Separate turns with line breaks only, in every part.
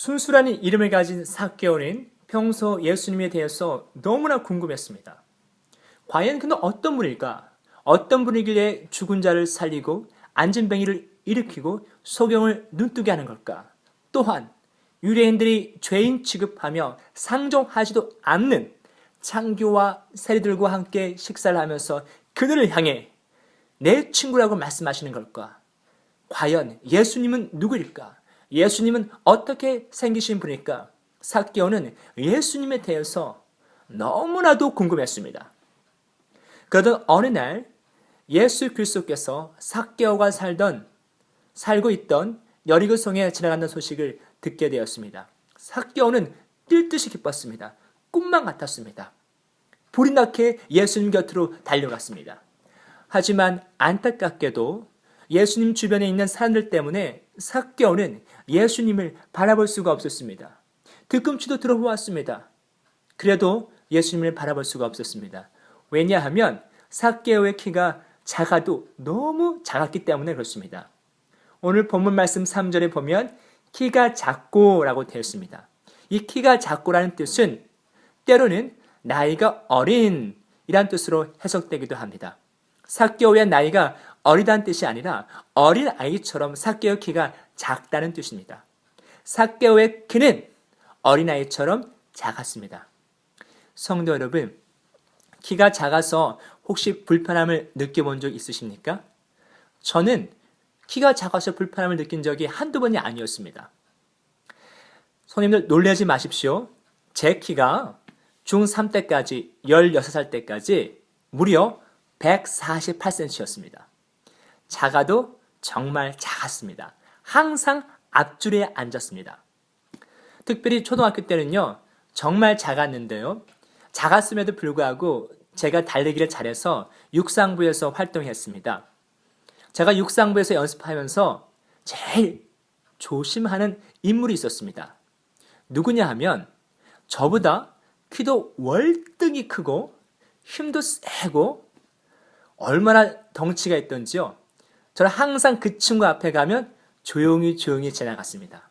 순수라는 이름을 가진 삭개오는 평소 예수님에 대해서 너무나 궁금했습니다. 과연 그는 어떤 분일까? 어떤 분이길래 죽은 자를 살리고 앉은 뱅이를 일으키고 소경을 눈뜨게 하는 걸까? 또한 유대인들이 죄인 취급하며 상종하지도 않는 창교와 세리들과 함께 식사를 하면서 그들을 향해 내 친구라고 말씀하시는 걸까? 과연 예수님은 누구일까? 예수님은 어떻게 생기신 분일까? 삭개오는 예수님에 대해서 너무나도 궁금했습니다. 그러던 어느 날 예수 그리스도께서 삭개오가 살고 있던 여리고성에 지나간다는 소식을 듣게 되었습니다. 삭개오는 뛸 듯이 기뻤습니다. 꿈만 같았습니다. 불이 나게 예수님 곁으로 달려갔습니다. 하지만 안타깝게도 예수님 주변에 있는 사람들 때문에 삭개오는 예수님을 바라볼 수가 없었습니다. 뒤꿈치도 들어보았습니다. 그래도 예수님을 바라볼 수가 없었습니다. 왜냐하면 삭개오의 키가 작아도 너무 작았기 때문에 그렇습니다. 오늘 본문 말씀 3절에 보면 키가 작고라고 되어 있습니다. 이 키가 작고라는 뜻은 때로는 나이가 어린이란 뜻으로 해석되기도 합니다. 삭개오의 나이가 어리다는 뜻이 아니라 어린 아이처럼 삭개오 키가 작다는 뜻입니다. 삭개오의 키는 어린아이처럼 작았습니다. 성도 여러분, 키가 작아서 혹시 불편함을 느껴본 적 있으십니까? 저는 키가 작아서 불편함을 느낀 적이 한두 번이 아니었습니다. 손님들 놀라지 마십시오. 제 키가 중3 때까지 16살 때까지 무려 148cm였습니다. 작아도 정말 작았습니다. 항상 앞줄에 앉았습니다. 특별히 초등학교 때는요, 정말 작았는데요. 작았음에도 불구하고 제가 달리기를 잘해서 육상부에서 활동했습니다. 제가 육상부에서 연습하면서 제일 조심하는 인물이 있었습니다. 누구냐 하면 저보다 키도 월등히 크고 힘도 세고 얼마나 덩치가 있던지요. 저는 항상 그 친구 앞에 가면 조용히 지나갔습니다.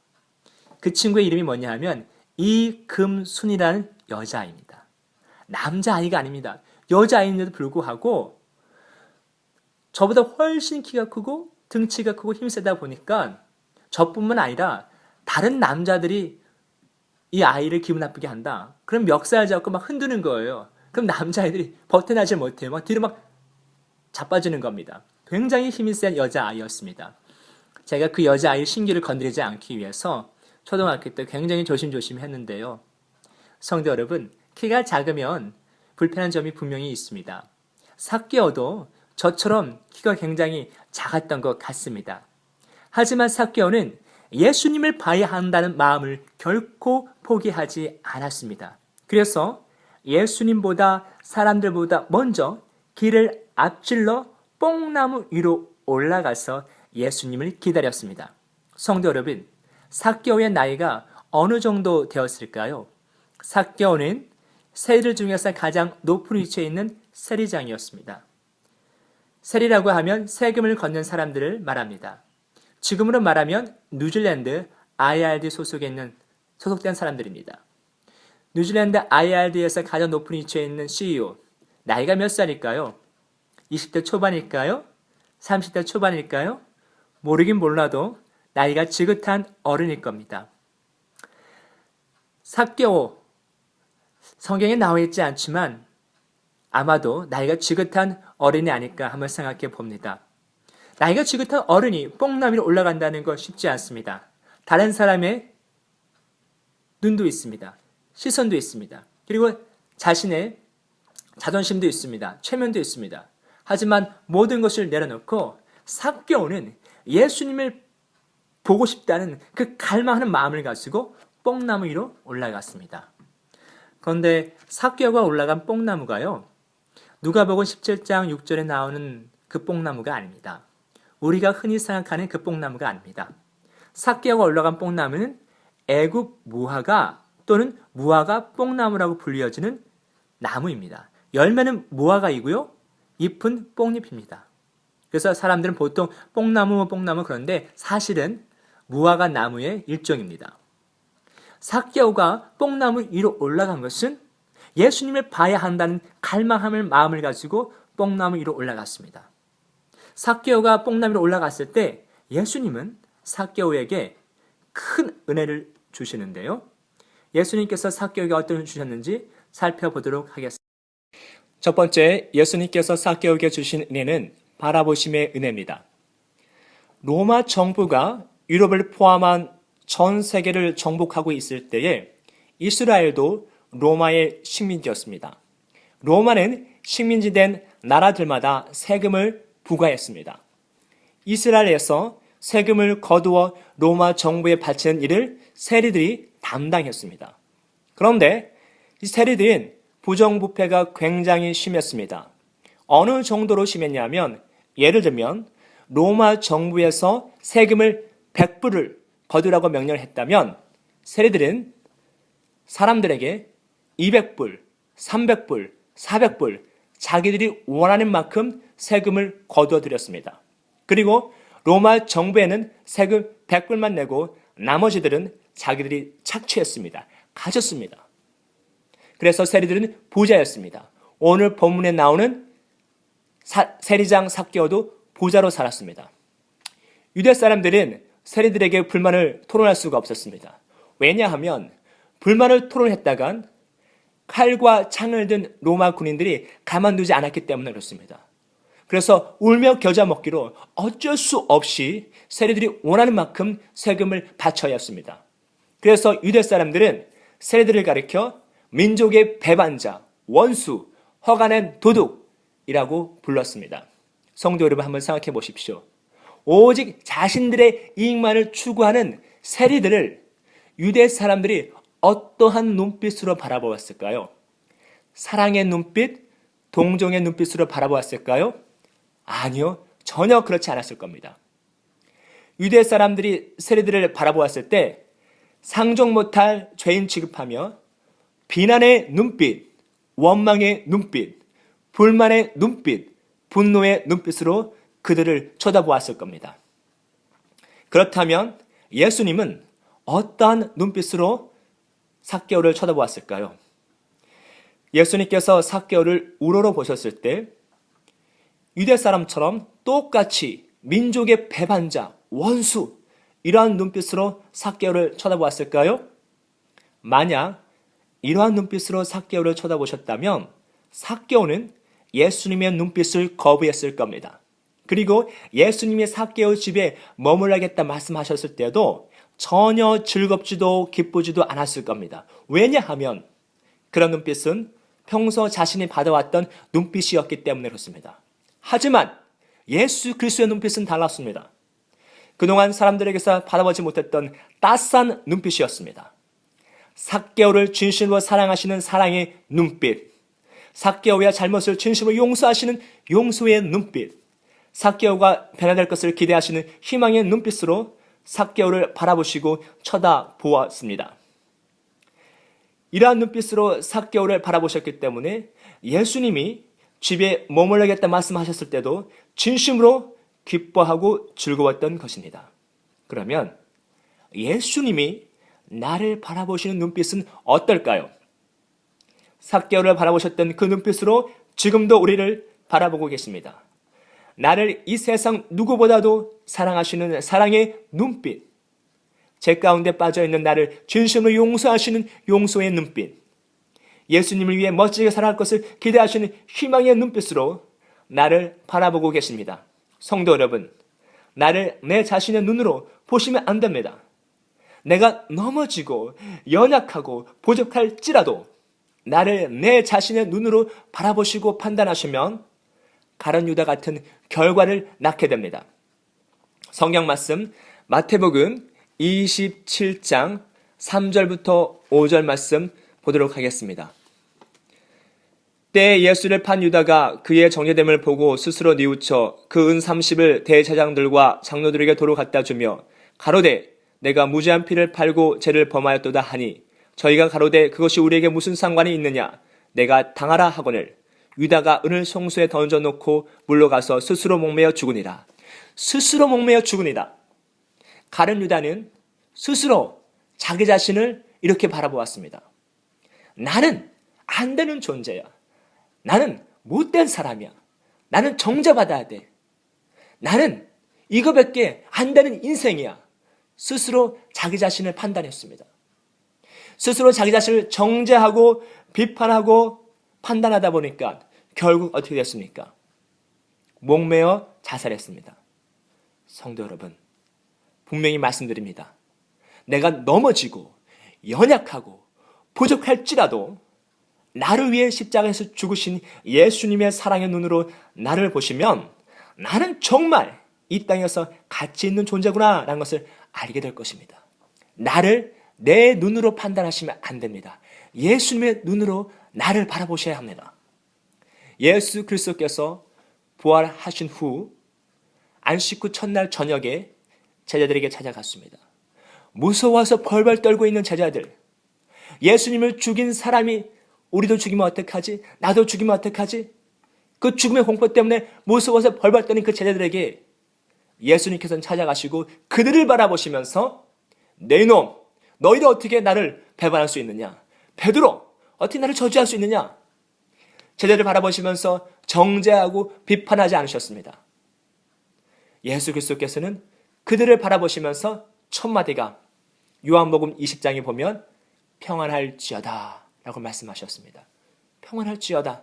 그 친구의 이름이 뭐냐 하면 이금순이라는 여자아이입니다. 남자아이가 아닙니다. 여자아이인데도 불구하고 저보다 훨씬 키가 크고 등치가 크고 힘세다 보니까 저뿐만 아니라 다른 남자들이 이 아이를 기분 나쁘게 한다. 그럼 멱살 잡고 막 흔드는 거예요. 그럼 남자아이들이 버텨나지 못해요. 막 뒤로 막 자빠지는 겁니다. 굉장히 힘이 센 여자아이였습니다. 제가 그 여자아이의 신기를 건드리지 않기 위해서 초등학교 때 굉장히 조심조심 했는데요. 성도 여러분, 키가 작으면 불편한 점이 분명히 있습니다. 삭개오도 저처럼 키가 굉장히 작았던 것 같습니다. 하지만 삭개오는 예수님을 봐야 한다는 마음을 결코 포기하지 않았습니다. 그래서 예수님보다 사람들보다 먼저 길을 앞질러 뽕나무 위로 올라가서 예수님을 기다렸습니다. 성도 여러분, 삭개오의 나이가 어느 정도 되었을까요? 삭개오는 세리들 중에서 가장 높은 위치에 있는 세리장이었습니다. 세리라고 하면 세금을 걷는 사람들을 말합니다. 지금으로 말하면 뉴질랜드 IRD 소속된 사람들입니다. 뉴질랜드 IRD에서 가장 높은 위치에 있는 CEO, 나이가 몇 살일까요? 20대 초반일까요? 30대 초반일까요? 모르긴 몰라도 나이가 지긋한 어른일 겁니다. 삭개오, 성경에 나와 있지 않지만 아마도 나이가 지긋한 어른이 아닐까 한번 생각해 봅니다. 나이가 지긋한 어른이 뽕나무 위로 올라간다는 건 쉽지 않습니다. 다른 사람의 눈도 있습니다. 시선도 있습니다. 그리고 자신의 자존심도 있습니다. 체면도 있습니다. 하지만 모든 것을 내려놓고 삭개오는 예수님을 보고 싶다는 그 갈망하는 마음을 가지고 뽕나무 위로 올라갔습니다. 그런데 삭개오가 올라간 뽕나무가요, 누가복음 17장 6절에 나오는 그 뽕나무가 아닙니다. 우리가 흔히 생각하는 그 뽕나무가 아닙니다. 삭개오가 올라간 뽕나무는 애굽 무화과 또는 무화과 뽕나무라고 불리어지는 나무입니다. 열매는 무화과이고요, 잎은 뽕잎입니다. 그래서 사람들은 보통 뽕나무 그런데 사실은 무화과 나무의 일종입니다. 삭개오가 뽕나무 위로 올라간 것은 예수님을 봐야 한다는 갈망함을 마음을 가지고 뽕나무 위로 올라갔습니다. 삭개오가 뽕나무 위로 올라갔을 때 예수님은 삭개오에게 큰 은혜를 주시는데요. 예수님께서 삭개오에게 어떤 은혜를 주셨는지 살펴보도록 하겠습니다. 첫 번째, 예수님께서 삭개오에게 주신 은혜는 바라보심의 은혜입니다. 로마 정부가 유럽을 포함한 전 세계를 정복하고 있을 때에 이스라엘도 로마의 식민지였습니다. 로마는 식민지 된 나라들마다 세금을 부과했습니다. 이스라엘에서 세금을 거두어 로마 정부에 바치는 일을 세리들이 담당했습니다. 그런데 이 세리들은 부정부패가 굉장히 심했습니다. 어느 정도로 심했냐면 예를 들면 로마 정부에서 세금을 100불을 거두라고 명령을 했다면 세리들은 사람들에게 200불, 300불, 400불 자기들이 원하는 만큼 세금을 거두어 드렸습니다. 그리고 로마 정부에는 세금 100불만 내고 나머지들은 자기들이 착취했습니다. 가졌습니다. 그래서 세리들은 부자였습니다. 오늘 본문에 나오는 세리장 삭개오도 부자로 살았습니다. 유대 사람들은 세리들에게 불만을 토론할 수가 없었습니다. 왜냐하면 불만을 토론했다간 칼과 창을 든 로마 군인들이 가만두지 않았기 때문에 그렇습니다. 그래서 울며 겨자 먹기로 어쩔 수 없이 세리들이 원하는 만큼 세금을 바쳐야 했습니다. 그래서 유대 사람들은 세리들을 가리켜 민족의 배반자, 원수, 허가낸 도둑이라고 불렀습니다. 성도 여러분 한번 생각해 보십시오. 오직 자신들의 이익만을 추구하는 세리들을 유대 사람들이 어떠한 눈빛으로 바라보았을까요? 사랑의 눈빛, 동정의 눈빛으로 바라보았을까요? 아니요, 전혀 그렇지 않았을 겁니다. 유대 사람들이 세리들을 바라보았을 때 상종 못할 죄인 취급하며 비난의 눈빛, 원망의 눈빛, 불만의 눈빛, 분노의 눈빛으로 그들을 쳐다보았을 겁니다. 그렇다면 예수님은 어떠한 눈빛으로 삭개오를 쳐다보았을까요? 예수님께서 삭개오를 우러러 보셨을 때 유대 사람처럼 똑같이 민족의 배반자, 원수 이러한 눈빛으로 삭개오를 쳐다보았을까요? 만약 이러한 눈빛으로 삭개오를 쳐다보셨다면 삭개오는 예수님의 눈빛을 거부했을 겁니다. 그리고 예수님이 삭개오 집에 머물러야겠다 말씀하셨을 때도 전혀 즐겁지도 기쁘지도 않았을 겁니다. 왜냐하면 그런 눈빛은 평소 자신이 받아왔던 눈빛이었기 때문에 그렇습니다. 하지만 예수 그리스도의 눈빛은 달랐습니다. 그동안 사람들에게서 받아보지 못했던 따스한 눈빛이었습니다. 삭개오를 진심으로 사랑하시는 사랑의 눈빛, 삭개오의 잘못을 진심으로 용서하시는 용서의 눈빛, 삭개오가 변화될 것을 기대하시는 희망의 눈빛으로 삭개오를 바라보시고 쳐다보았습니다. 이러한 눈빛으로 삭개오를 바라보셨기 때문에 예수님이 집에 머물러야겠다 말씀하셨을 때도 진심으로 기뻐하고 즐거웠던 것입니다. 그러면 예수님이 나를 바라보시는 눈빛은 어떨까요? 삭개오를 바라보셨던 그 눈빛으로 지금도 우리를 바라보고 계십니다. 나를 이 세상 누구보다도 사랑하시는 사랑의 눈빛, 제 가운데 빠져있는 나를 진심으로 용서하시는 용서의 눈빛, 예수님을 위해 멋지게 살아갈 것을 기대하시는 희망의 눈빛으로 나를 바라보고 계십니다. 성도 여러분, 나를 내 자신의 눈으로 보시면 안 됩니다. 내가 넘어지고 연약하고 부족할지라도 나를 내 자신의 눈으로 바라보시고 판단하시면 가룟 유다 같은 결과를 낳게 됩니다. 성경 말씀 마태복음 27장 3절부터 5절 말씀 보도록 하겠습니다. 때에 예수를 판 유다가 그의 정죄됨을 보고 스스로 뉘우쳐 그 은 30을 대제사장들과 장로들에게 도로 갖다 주며 가로되 내가 무죄한 피를 팔고 죄를 범하였도다 하니 저희가 가로되 그것이 우리에게 무슨 상관이 있느냐 내가 당하라 하거늘 유다가 은을 송수에 던져놓고 물러가서 스스로 목매어 죽으니라. 스스로 목매어 죽으니라. 가룟 유다는 스스로 자기 자신을 이렇게 바라보았습니다. 나는 안 되는 존재야. 나는 못된 사람이야. 나는 정죄받아야 돼. 나는 이거밖에 안 되는 인생이야. 스스로 자기 자신을 판단했습니다. 스스로 자기 자신을 정죄하고 비판하고 판단하다 보니까 결국 어떻게 됐습니까? 목매어 자살했습니다. 성도 여러분, 분명히 말씀드립니다. 내가 넘어지고 연약하고 부족할지라도 나를 위해 십자가에서 죽으신 예수님의 사랑의 눈으로 나를 보시면 나는 정말 이 땅에서 가치 있는 존재구나 라는 것을 알게 될 것입니다. 나를 내 눈으로 판단하시면 안 됩니다. 예수님의 눈으로 나를 바라보셔야 합니다. 예수 그리스도께서 부활하신 후 안식 후 첫날 저녁에 제자들에게 찾아갔습니다. 무서워서 벌벌 떨고 있는 제자들, 예수님을 죽인 사람이 우리도 죽이면 어떡하지? 나도 죽이면 어떡하지? 그 죽음의 공포 때문에 무서워서 벌벌 떠는 그 제자들에게 예수님께서는 찾아가시고 그들을 바라보시면서 내 놈, 너희들 어떻게 나를 배반할 수 있느냐? 베드로, 어떻게 나를 저주할 수 있느냐? 제자들을 바라보시면서 정죄하고 비판하지 않으셨습니다. 예수 그리스도께서는 그들을 바라보시면서 첫 마디가 요한복음 20장에 보면 평안할지어다 라고 말씀하셨습니다. 평안할지어다.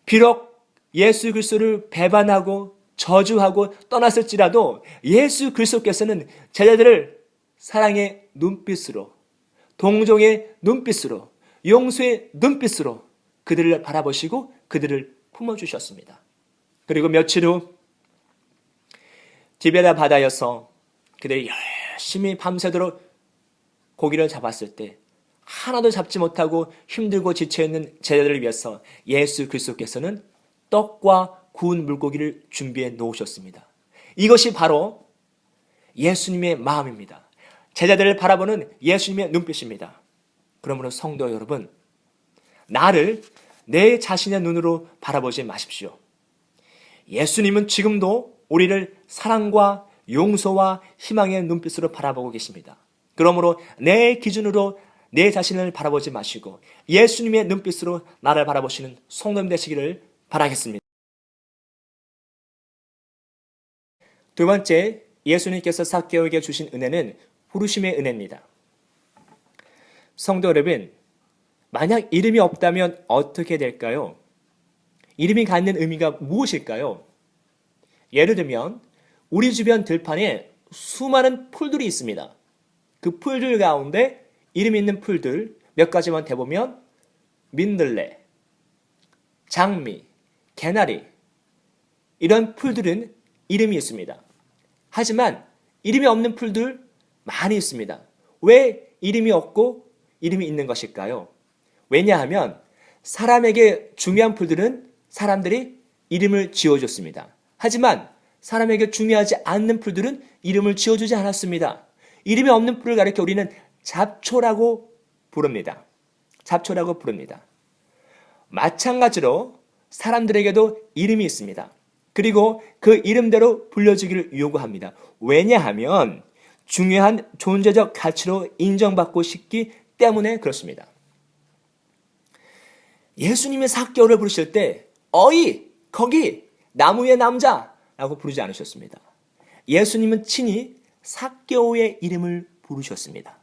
비록 예수 그리스도를 배반하고 저주하고 떠났을지라도 예수 그리스도께서는 제자들을 사랑의 눈빛으로, 동정의 눈빛으로, 용서의 눈빛으로 그들을 바라보시고 그들을 품어주셨습니다. 그리고 며칠 후 디베다 바다에서 그들이 열심히 밤새도록 고기를 잡았을 때 하나도 잡지 못하고 힘들고 지쳐있는 제자들을 위해서 예수 그리스도께서는 떡과 구운 물고기를 준비해 놓으셨습니다. 이것이 바로 예수님의 마음입니다. 제자들을 바라보는 예수님의 눈빛입니다. 그러므로 성도 여러분, 나를 내 자신의 눈으로 바라보지 마십시오. 예수님은 지금도 우리를 사랑과 용서와 희망의 눈빛으로 바라보고 계십니다. 그러므로 내 기준으로 내 자신을 바라보지 마시고 예수님의 눈빛으로 나를 바라보시는 성도님 되시기를 바라겠습니다. 두 번째, 예수님께서 삭개오에게 주신 은혜는 부르심의 은혜입니다. 성도 여러분, 만약 이름이 없다면 어떻게 될까요? 이름이 갖는 의미가 무엇일까요? 예를 들면 우리 주변 들판에 수많은 풀들이 있습니다. 그 풀들 가운데 이름 있는 풀들 몇 가지만 대보면 민들레, 장미, 개나리, 이런 풀들은 이름이 있습니다. 하지만 이름이 없는 풀들 많이 있습니다. 왜 이름이 없고 이름이 있는 것일까요? 왜냐하면 사람에게 중요한 풀들은 사람들이 이름을 지어줬습니다. 하지만 사람에게 중요하지 않는 풀들은 이름을 지어주지 않았습니다. 이름이 없는 풀을 가리켜 우리는 잡초라고 부릅니다. 잡초라고 부릅니다. 마찬가지로 사람들에게도 이름이 있습니다. 그리고 그 이름대로 불려주기를 요구합니다. 왜냐하면 중요한 존재적 가치로 인정받고 싶기 때문에 그렇습니다. 예수님의 삭개오를 부르실 때 어이 거기 나무 위의 남자라고 부르지 않으셨습니다. 예수님은 친히 삭개오의 이름을 부르셨습니다.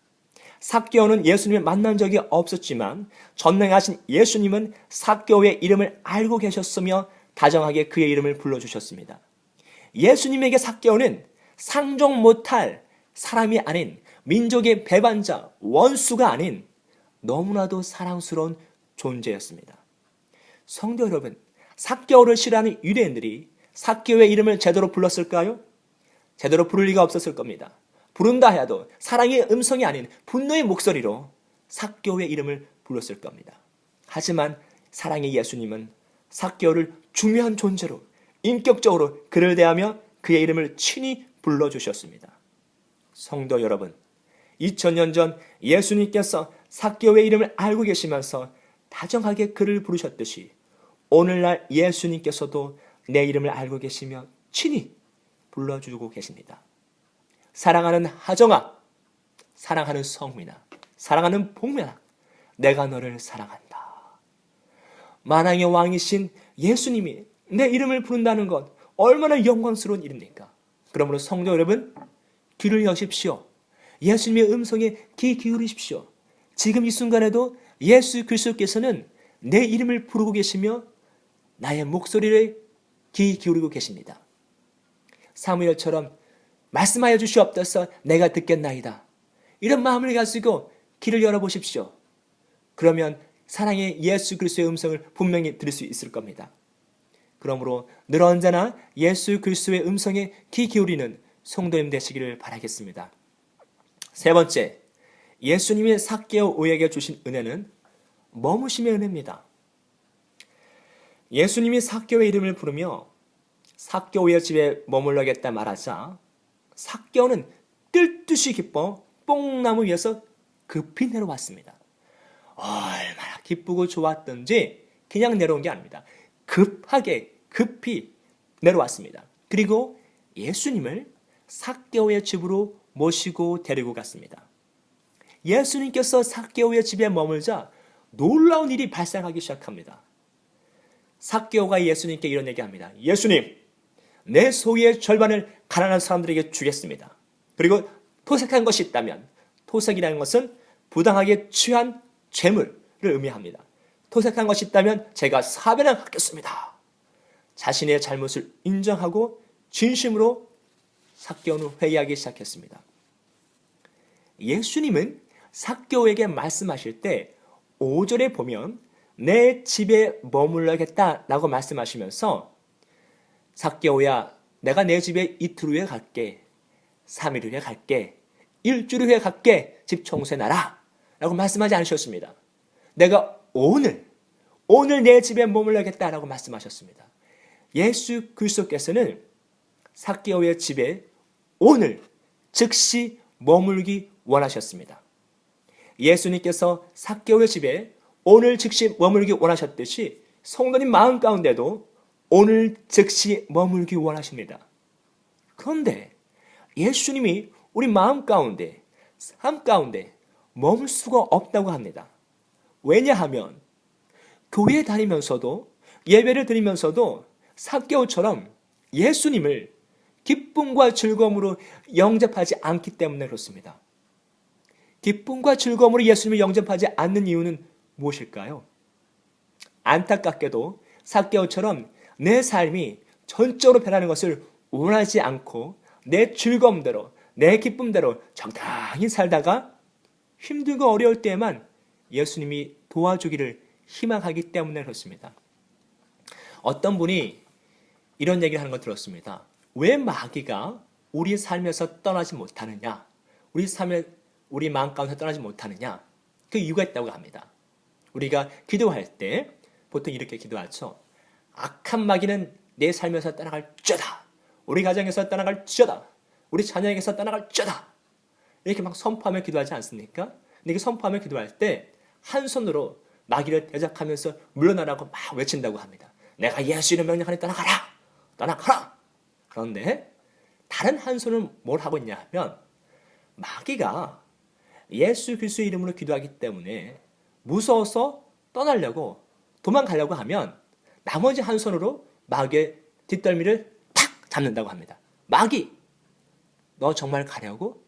삭개오는 예수님을 만난 적이 없었지만 전능하신 예수님은 삭개오의 이름을 알고 계셨으며 다정하게 그의 이름을 불러주셨습니다. 예수님에게 삭개오는 상종 못할 사람이 아닌 민족의 배반자, 원수가 아닌 너무나도 사랑스러운 존재였습니다. 성도 여러분, 삭개오를 싫어하는 유대인들이 삭개오의 이름을 제대로 불렀을까요? 제대로 부를 리가 없었을 겁니다. 부른다 해도 사랑의 음성이 아닌 분노의 목소리로 삭개오의 이름을 불렀을 겁니다. 하지만 사랑의 예수님은 삭개오를 중요한 존재로 인격적으로 그를 대하며 그의 이름을 친히 불러주셨습니다. 성도 여러분, 2000년 전 예수님께서 삭개오의 이름을 알고 계시면서 다정하게 그를 부르셨듯이 오늘날 예수님께서도 내 이름을 알고 계시며 친히 불러주고 계십니다. 사랑하는 하정아, 사랑하는 성민아, 사랑하는 복면아, 내가 너를 사랑한다. 만왕의 왕이신 예수님이 내 이름을 부른다는 것 얼마나 영광스러운 일입니까? 그러므로 성도 여러분, 귀를 여십시오. 예수님의 음성에 귀 기울이십시오. 지금 이 순간에도 예수 그리스도께서는 내 이름을 부르고 계시며 나의 목소리를 귀 기울이고 계십니다. 사무엘처럼 말씀하여 주시옵소서, 내가 듣겠나이다. 이런 마음을 가지고 귀를 열어보십시오. 그러면 사랑의 예수 그리스도의 음성을 분명히 들을 수 있을 겁니다. 그러므로 늘 언제나 예수 그리스도의 음성에 귀 기울이는 성도님 되시기를 바라겠습니다. 세 번째, 예수님이 삭개오 오에게 주신 은혜는 머무심의 은혜입니다. 예수님이 삭개오의 이름을 부르며 삭개오의 집에 머물러겠다 말하자 삭개오는 뜰 듯이 기뻐 뽕나무 위에서 급히 내려왔습니다. 얼마나 기쁘고 좋았던지 그냥 내려온 게 아닙니다. 급히 내려왔습니다. 그리고 예수님을 삭개오의 집으로 모시고 데리고 갔습니다. 예수님께서 삭개오의 집에 머물자 놀라운 일이 발생하기 시작합니다. 삭개오가 예수님께 이런 얘기합니다. 예수님, 내 소유의 절반을 가난한 사람들에게 주겠습니다. 그리고 토색한 것이 있다면, 토색이라는 것은 부당하게 취한 재물을 의미합니다. 토색한 것이 있다면 제가 4배나 갚겠습니다. 자신의 잘못을 인정하고 진심으로 삭개오는 회개하기 시작했습니다. 예수님은 삭개오에게 말씀하실 때 5절에 보면 내 집에 머물러겠다라고 말씀하시면서 삭개오야, 내가 내 집에 이틀 후에 갈게, 3일 후에 갈게, 일주일 후에 갈게, 집 청소해놔라 라고 말씀하지 않으셨습니다. 내가 오늘 내 집에 머물러겠다라고 말씀하셨습니다. 예수 그리스도께서는 삭개오의 집에 오늘 즉시 머물기 원하셨습니다. 예수님께서 삭개오의 집에 오늘 즉시 머물기 원하셨듯이 성도님 마음 가운데도 오늘 즉시 머물기 원하십니다. 그런데 예수님이 우리 마음 가운데, 삶 가운데 머물 수가 없다고 합니다. 왜냐하면 교회에 다니면서도 예배를 드리면서도 삭개오처럼 예수님을 기쁨과 즐거움으로 영접하지 않기 때문에 그렇습니다. 기쁨과 즐거움으로 예수님을 영접하지 않는 이유는 무엇일까요? 안타깝게도 삭개오처럼 내 삶이 전적으로 변하는 것을 원하지 않고 내 즐거움대로, 내 기쁨대로 적당히 살다가 힘들고 어려울 때에만 예수님이 도와주기를 희망하기 때문에 그렇습니다. 어떤 분이 이런 얘기를 하는 거 들었습니다. 왜 마귀가 우리 삶에서 떠나지 못하느냐? 우리 마음 가운데 떠나지 못하느냐? 그 이유가 있다고 합니다. 우리가 기도할 때 보통 이렇게 기도하죠. 악한 마귀는 내 삶에서 떠나갈지어다. 우리 가정에서 떠나갈지어다. 우리 자녀에게서 떠나갈지어다. 이렇게 막 선포하며 기도하지 않습니까? 근데 이렇게 선포하며 기도할 때 한 손으로 마귀를 대적하면서 물러나라고 막 외친다고 합니다. 내가 예수 이름 명령하니 떠나가라. 떠나가라. 그런데 다른 한 손은 뭘 하고 있냐 하면 마귀가 예수 그리스도의 이름으로 기도하기 때문에 무서워서 떠나려고 도망가려고 하면 나머지 한 손으로 마귀의 뒷덜미를 탁 잡는다고 합니다. 마귀, 너 정말 가려고?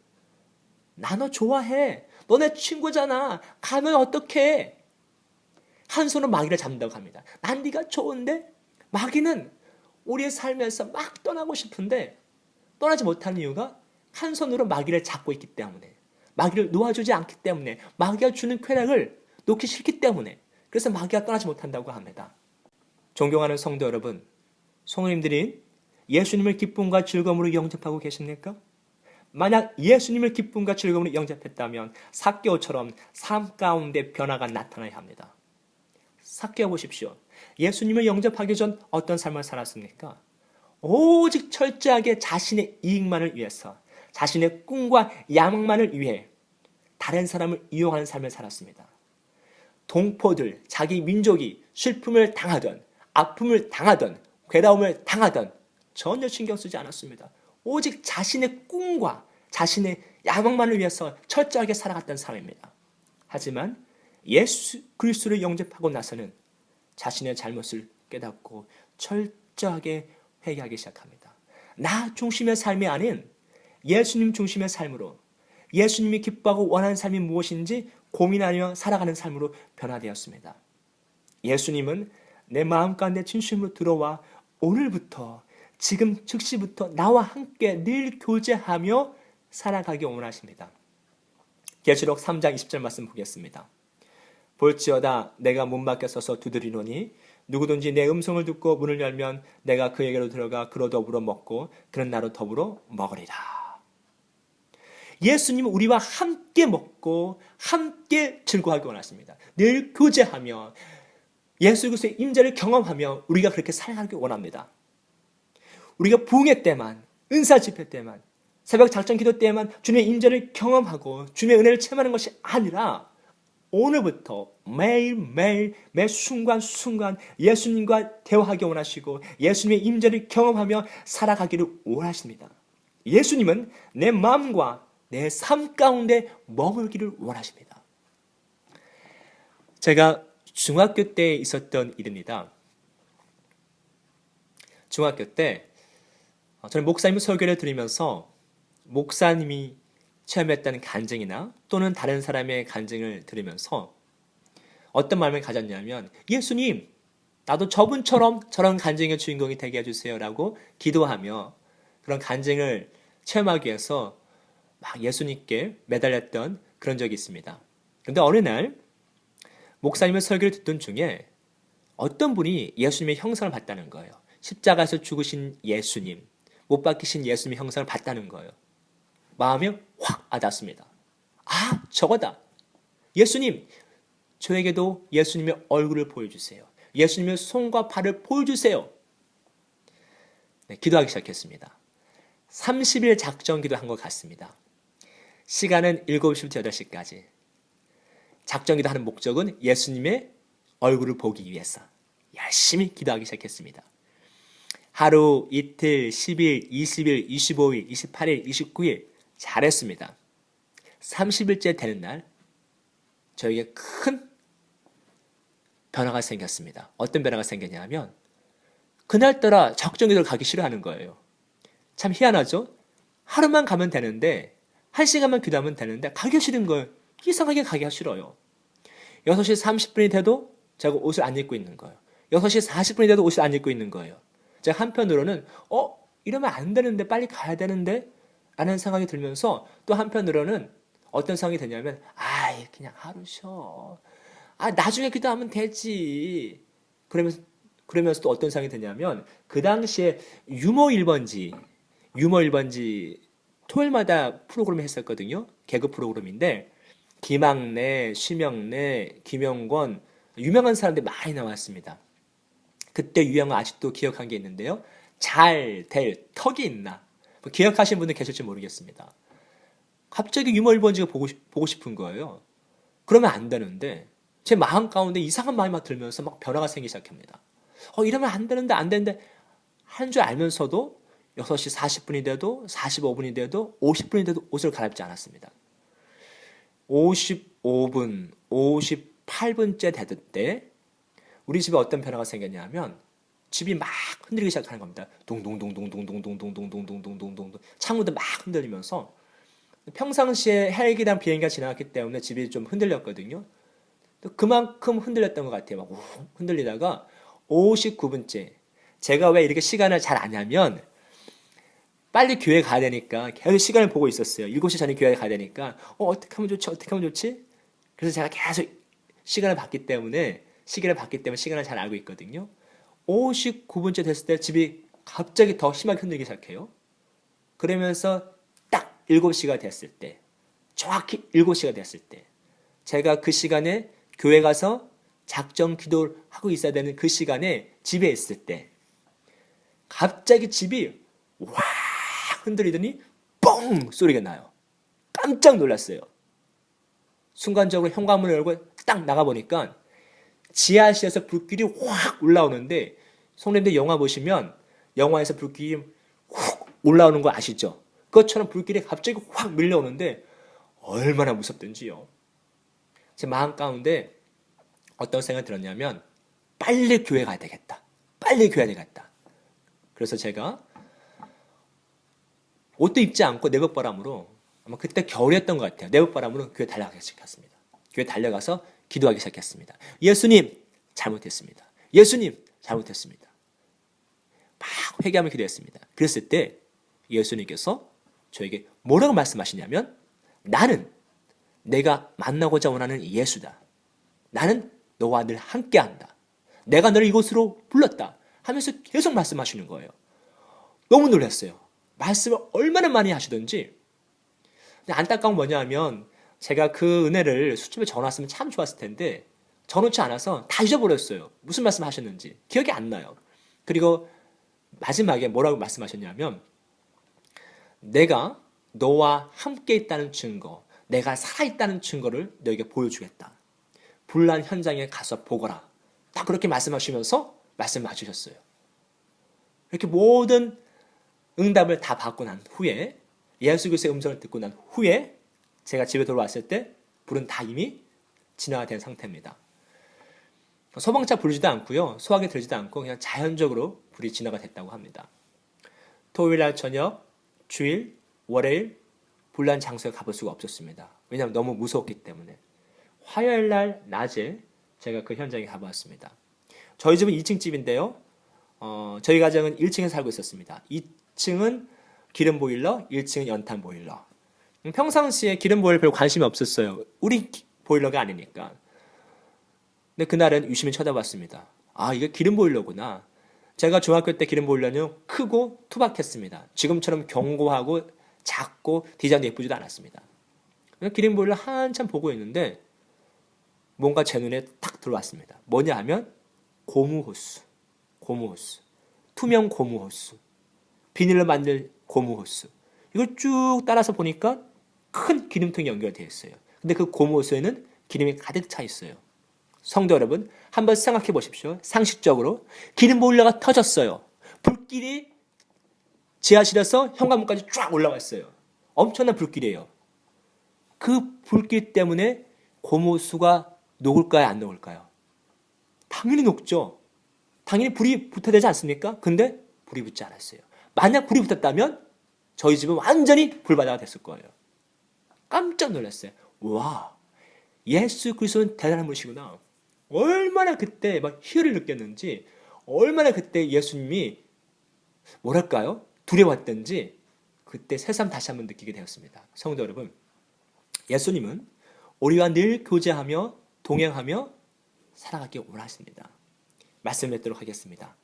나 너 좋아해. 너 내 친구잖아. 가면 어떡해? 한 손으로 마귀를 잡는다고 합니다. 난 네가 좋은데? 마귀는 우리의 삶에서 막 떠나고 싶은데 떠나지 못하는 이유가 한 손으로 마귀를 잡고 있기 때문에, 마귀를 놓아주지 않기 때문에, 마귀가 주는 쾌락을 놓기 싫기 때문에, 그래서 마귀가 떠나지 못한다고 합니다. 존경하는 성도 여러분, 성도님들이 예수님을 기쁨과 즐거움으로 영접하고 계십니까? 만약 예수님을 기쁨과 즐거움으로 영접했다면 삭개오처럼 삶 가운데 변화가 나타나야 합니다. 삭개오 보십시오. 예수님을 영접하기 전 어떤 삶을 살았습니까? 오직 철저하게 자신의 이익만을 위해서, 자신의 꿈과 야망만을 위해 다른 사람을 이용하는 삶을 살았습니다. 동포들, 자기 민족이 슬픔을 당하던, 아픔을 당하던, 괴로움을 당하던 전혀 신경 쓰지 않았습니다. 오직 자신의 꿈과 자신의 야망만을 위해서 철저하게 살아갔던 사람입니다. 하지만 예수 그리스도를 영접하고 나서는 자신의 잘못을 깨닫고 철저하게 회개하기 시작합니다. 나 중심의 삶이 아닌 예수님 중심의 삶으로, 예수님이 기뻐하고 원하는 삶이 무엇인지 고민하며 살아가는 삶으로 변화되었습니다. 예수님은 내 마음 가운데 진심으로 들어와 오늘부터, 지금 즉시부터 나와 함께 늘 교제하며 살아가기 원하십니다. 계시록 3장 20절 말씀 보겠습니다. 볼지어다 내가 문 밖에 서서 두드리노니 누구든지 내 음성을 듣고 문을 열면 내가 그에게로 들어가 그로 더불어 먹고 그는 나로 더불어 먹으리라. 예수님은 우리와 함께 먹고 함께 즐거워하기 원하십니다. 늘 교제하며 예수 그리스도의 임재를 경험하며 우리가 그렇게 살아가기 원합니다. 우리가 부흥회 때만, 은사 집회 때만, 새벽 작전 기도 때만 주님의 임재를 경험하고 주님의 은혜를 체험하는 것이 아니라 오늘부터 매일매일 매 순간순간 예수님과 대화하기 원하시고 예수님의 임재를 경험하며 살아가기를 원하십니다. 예수님은 내 마음과 내 삶 가운데 머물기를 원하십니다. 제가 중학교 때 있었던 일입니다. 중학교 때 저는 목사님 설교를 들으면서 목사님이 체험했다는 간증이나 또는 다른 사람의 간증을 들으면서 어떤 마음을 가졌냐면 예수님, 나도 저분처럼 저런 간증의 주인공이 되게 해주세요 라고 기도하며 그런 간증을 체험하기 위해서 막 예수님께 매달렸던 그런 적이 있습니다. 그런데 어느 날 목사님의 설교를 듣던 중에 어떤 분이 예수님의 형상을 봤다는 거예요. 십자가에서 죽으신 예수님, 못 박히신 예수님의 형상을 봤다는 거예요. 마음이 확 와닿습니다. 아, 저거다. 예수님, 저에게도 예수님의 얼굴을 보여주세요. 예수님의 손과 발을 보여주세요. 네, 기도하기 시작했습니다. 30일 작전 기도한 것 같습니다. 시간은 7시부터 8시까지. 작전 기도하는 목적은 예수님의 얼굴을 보기 위해서 열심히 기도하기 시작했습니다. 하루, 이틀, 10일, 20일, 25일, 28일, 29일 잘했습니다. 30일째 되는 날 저에게 큰 변화가 생겼습니다. 어떤 변화가 생겼냐면 그날따라 작전기도를 가기 싫어하는 거예요. 참 희한하죠? 하루만 가면 되는데 1시간만 기도하면 되는데 가기 싫은 거예요. 이상하게 가기가 싫어요. 6시 30분이 돼도 제가 옷을 안 입고 있는 거예요. 6시 40분이 돼도 옷을 안 입고 있는 거예요. 제가 한편으로는 이러면 안 되는데 빨리 가야 되는데 라는 생각이 들면서 또 한편으로는 어떤 상황이 되냐면 그냥 하루 쉬어. 나중에 기도하면 되지. 그러면서 또 어떤 상황이 되냐면 그 당시에 유머 1번지 토요일마다 프로그램을 했었거든요. 개그 프로그램인데 김학래, 심영래, 김영권 유명한 사람들이 많이 나왔습니다. 그때 유행어 아직도 기억한 게 있는데요. 잘 될 턱이 있나? 기억하시는 분들 계실지 모르겠습니다. 갑자기 유머 1번지가 보고 싶은 거예요. 그러면 안 되는데 제 마음 가운데 이상한 마음이 막 들면서 막 변화가 생기기 시작합니다. 이러면 안 되는데 한 줄 알면서도 6시 40분이 돼도 45분이 돼도 50분이 돼도 옷을 갈아입지 않았습니다. 55분, 58분째 되던 때 우리 집에 어떤 변화가 생겼냐면 집이 막 흔들리기 시작하는 겁니다. 동동동동동동동동동동동동동 창문도 막 흔들리면서 평상시에 헬기랑 비행기가 지나갔기 때문에 집이 좀 흔들렸거든요. 그만큼 흔들렸던 것 같아요. 막 흔들리다가 59분째 제가 왜 이렇게 시간을 잘 아냐면 빨리 교회 가야 되니까 계속 시간을 보고 있었어요. 7시 전에 교회 가야 되니까 어떻게 하면 좋지? 그래서 제가 계속 시기를 봤기 때문에 시간을 잘 알고 있거든요. 59분째 됐을 때 집이 갑자기 더 심하게 흔들리기 시작해요. 그러면서 딱 7시가 됐을 때, 정확히 7시가 됐을 때 제가 그 시간에 교회 가서 작정 기도를 하고 있어야 되는 그 시간에 집에 있을 때 갑자기 집이 와 흔들리더니 뻥 소리가 나요. 깜짝 놀랐어요. 순간적으로 현관문을 열고 딱 나가보니까 지하실에서 불길이 확 올라오는데 성님들 영화 보시면 영화에서 불길이 확 올라오는 거 아시죠? 그것처럼 불길이 갑자기 확 밀려오는데 얼마나 무섭던지요. 제 마음 가운데 어떤 생각이 들었냐면 빨리 교회 가야 되겠다. 빨리 교회 가야 되겠다. 그래서 제가 옷도 입지 않고 내복바람으로 아마 그때 겨울이었던 것 같아요. 내복바람으로 교회 달려가기 시작했습니다. 교회 달려가서 기도하기 시작했습니다. 예수님 잘못했습니다. 예수님 잘못했습니다. 막 회개하며 기도했습니다. 그랬을 때 예수님께서 저에게 뭐라고 말씀하시냐면 나는 내가 만나고자 원하는 예수다. 나는 너와 늘 함께한다. 내가 너를 이곳으로 불렀다 하면서 계속 말씀하시는 거예요. 너무 놀랐어요. 말씀을 얼마나 많이 하시던지. 근데 안타까운 뭐냐 하면 제가 그 은혜를 수첩에 적어놨으면 참 좋았을 텐데 적어놓지 않아서 다 잊어버렸어요. 무슨 말씀 하셨는지 기억이 안 나요. 그리고 마지막에 뭐라고 말씀하셨냐면 내가 너와 함께 있다는 증거, 내가 살아있다는 증거를 너에게 보여주겠다. 분란 현장에 가서 보거라. 딱 그렇게 말씀하시면서 말씀을 마치셨어요. 이렇게 모든 응답을 다 받고 난 후에 예수 그리스도의 음성을 듣고 난 후에 제가 집에 돌아왔을 때 불은 다 이미 진화가 된 상태입니다. 소방차 부르지도 않고요. 소화기 들지도 않고 그냥 자연적으로 불이 진화가 됐다고 합니다. 토요일 날 저녁, 주일, 월요일 불난 장소에 가볼 수가 없었습니다. 왜냐하면 너무 무서웠기 때문에. 화요일 날 낮에 제가 그 현장에 가보았습니다. 저희 집은 2층 집인데요. 저희 가정은 1층에 살고 있었습니다. 2층은 기름 보일러, 1층은 연탄 보일러. 평상시에 기름 보일러 별 관심이 없었어요. 우리 보일러가 아니니까. 근데 그날은 유심히 쳐다봤습니다. 아, 이게 기름 보일러구나. 제가 중학교 때 기름 보일러는 크고 투박했습니다. 지금처럼 견고하고 작고 디자인도 예쁘지도 않았습니다. 기름 보일러 한참 보고 있는데 뭔가 제 눈에 탁 들어왔습니다. 뭐냐 하면 고무호스. 투명 고무호스. 비닐로 만든 고무호스. 이걸 쭉 따라서 보니까 큰 기름통이 연결되어 있어요. 근데 그 고무호스에는 기름이 가득 차 있어요. 성도 여러분, 한번 생각해 보십시오. 상식적으로 기름 보일러가 터졌어요. 불길이 지하실에서 현관문까지 쫙 올라왔어요. 엄청난 불길이에요. 그 불길 때문에 고무호스가 녹을까요? 안 녹을까요? 당연히 녹죠. 당연히 불이 붙어야 되지 않습니까? 근데 불이 붙지 않았어요. 만약 불이 붙었다면 저희 집은 완전히 불바다가 됐을 거예요. 깜짝 놀랐어요. 와, 예수 그리스도는 대단한 분이시구나. 얼마나 그때 막 희열을 느꼈는지, 얼마나 그때 예수님이 뭐랄까요? 두려웠던지 그때 새삼 다시 한번 느끼게 되었습니다. 성도 여러분, 예수님은 우리와 늘 교제하며 동행하며 살아가길 원하십니다. 말씀을 맺도록 하겠습니다.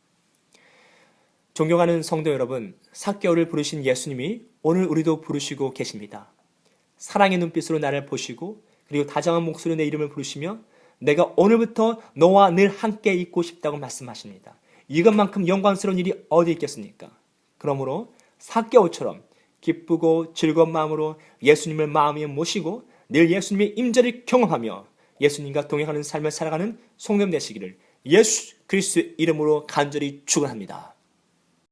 존경하는 성도 여러분, 삭개오를 부르신 예수님이 오늘 우리도 부르시고 계십니다. 사랑의 눈빛으로 나를 보시고 그리고 다정한 목소리로 내 이름을 부르시며 내가 오늘부터 너와 늘 함께 있고 싶다고 말씀하십니다. 이것만큼 영광스러운 일이 어디 있겠습니까? 그러므로 삭개오처럼 기쁘고 즐거운 마음으로 예수님을 마음에 모시고 늘 예수님의 임재를 경험하며 예수님과 동행하는 삶을 살아가는 성도님 되시기를 예수 그리스도의 이름으로 간절히 축원합니다.